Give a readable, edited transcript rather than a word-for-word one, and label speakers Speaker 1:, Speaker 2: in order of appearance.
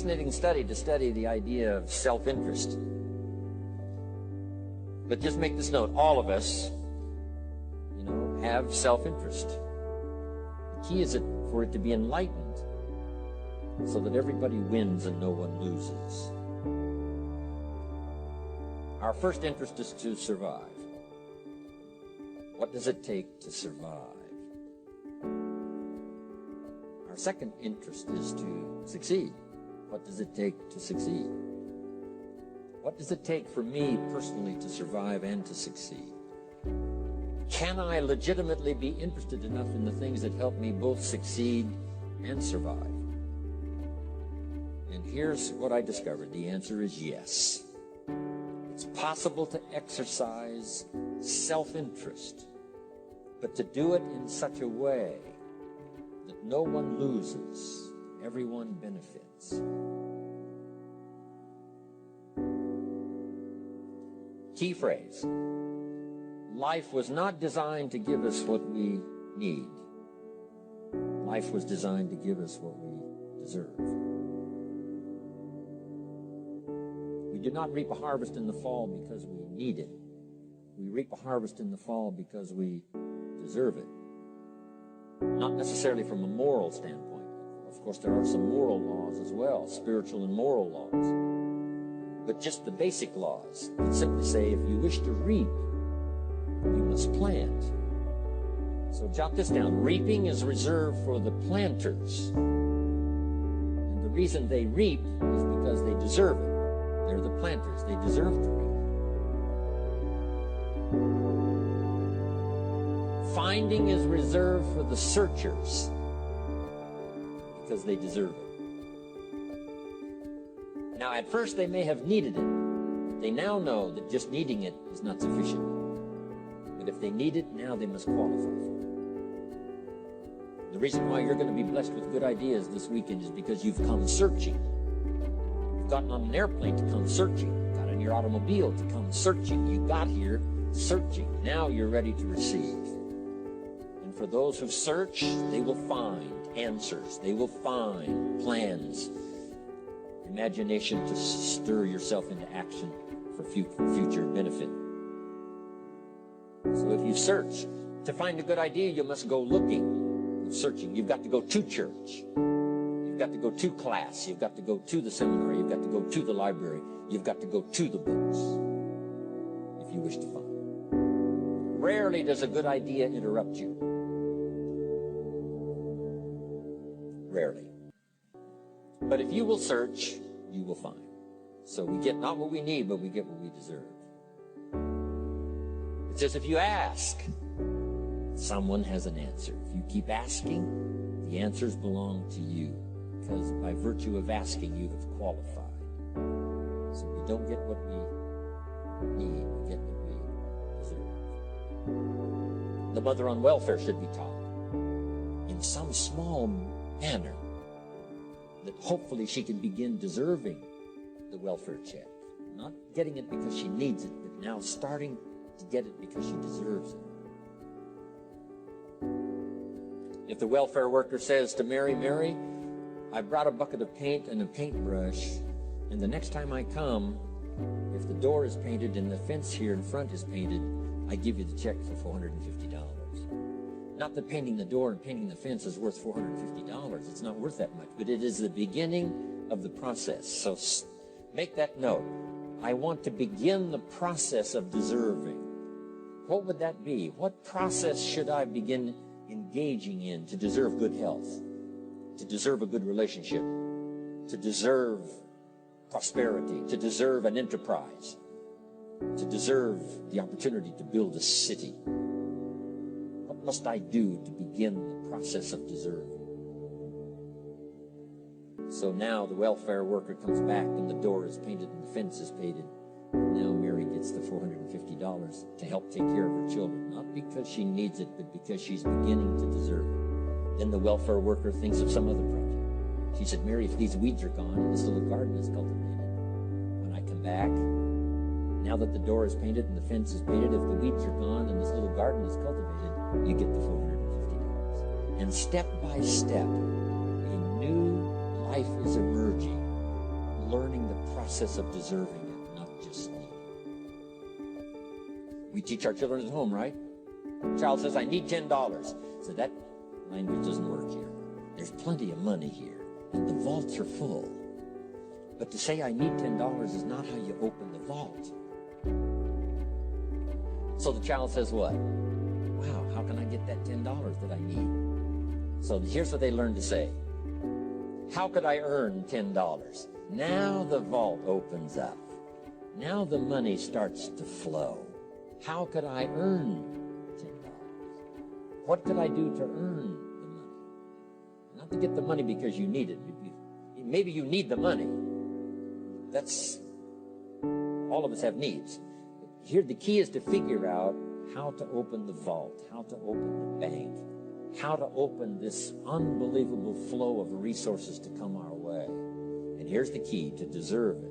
Speaker 1: fascinating study to study the idea of self-interest. But just make this note, all of us, have self-interest. The key is for it to be enlightened so that everybody wins and no one loses. Our first interest is to survive. What does it take to survive? Our second interest is to succeed. What does it take to succeed? What does it take for me personally to survive and to succeed? Can I legitimately be interested enough in the things that help me both succeed and survive? And here's what I discovered. The answer is yes. It's possible to exercise self-interest, but to do it in such a way that no one loses, everyone benefits. Key phrase. Life was not designed to give us what we need. Life was designed to give us what we deserve. We do not reap a harvest in the fall because we need it. We reap a harvest in the fall because we deserve it. Not necessarily from a moral standpoint. Of course, there are some moral laws as well, spiritual and moral laws. But just the basic laws that simply say if you wish to reap, you must plant. So jot this down. Reaping is reserved for the planters. And the reason they reap is because they deserve it. They're the planters. They deserve to reap. Finding is reserved for the searchers because they deserve it. Now, at first they may have needed it, but they now know that just needing it is not sufficient. But if they need it, now they must qualify for it. The reason why you're going to be blessed with good ideas this weekend is because you've come searching. You've gotten on an airplane to come searching. You got in your automobile to come searching. You got here searching. Now you're ready to receive. And for those who search, they will find answers. They will find plans. Imagination to stir yourself into action for future benefit. So if you search to find a good idea, you must go looking, searching. You've got to go to church. You've got to go to class. You've got to go to the seminar. You've got to go to the library. You've got to go to the books if you wish to find. Rarely does a good idea interrupt you. Rarely. But if you will search, you will find. So we get not what we need, but we get what we deserve. It says if you ask, someone has an answer. If you keep asking, the answers belong to you. Because by virtue of asking, you have qualified. So we don't get what we need, we get what we deserve. The mother on welfare should be taught in some small manner that hopefully she can begin deserving the welfare check. Not getting it because she needs it, but now starting to get it because she deserves it. If the welfare worker says to Mary, Mary, I brought a bucket of paint and a paintbrush, and the next time I come, if the door is painted and the fence here in front is painted, I give you the check for $450. Not that painting the door and painting the fence is worth $450. It's not worth that much, but it is the beginning of the process. So make that note. I want to begin the process of deserving. What would that be? What process should I begin engaging in to deserve good health, to deserve a good relationship, to deserve prosperity, to deserve an enterprise, to deserve the opportunity to build a city? What must I do to begin the process of deserving? So now the welfare worker comes back and the door is painted and the fence is painted. And now Mary gets the $450 to help take care of her children. Not because she needs it, but because she's beginning to deserve it. Then the welfare worker thinks of some other project. She said, Mary, if these weeds are gone and this little garden is cultivated, when I come back, now that the door is painted and the fence is painted, if the weeds are gone and this little garden is cultivated, you get the $450. And step by step, a new life is emerging process of deserving it, not just needing it. We teach our children at home, right? The child says, I need $10. So that language doesn't work here. There's plenty of money here, and the vaults are full. But to say I need $10 is not how you open the vault. So the child says what? Wow, how can I get that $10 that I need? So here's what they learn to say. How could I earn $10? Now the vault opens up. Now the money starts to flow. How could I earn $10? What could I do to earn the money? Not to get the money because you need it. Maybe you need the money. That's, all of us have needs. Here the key is to figure out how to open the vault, how to open the bank, how to open this unbelievable flow of resources to come our way. And here's the key to deserve it.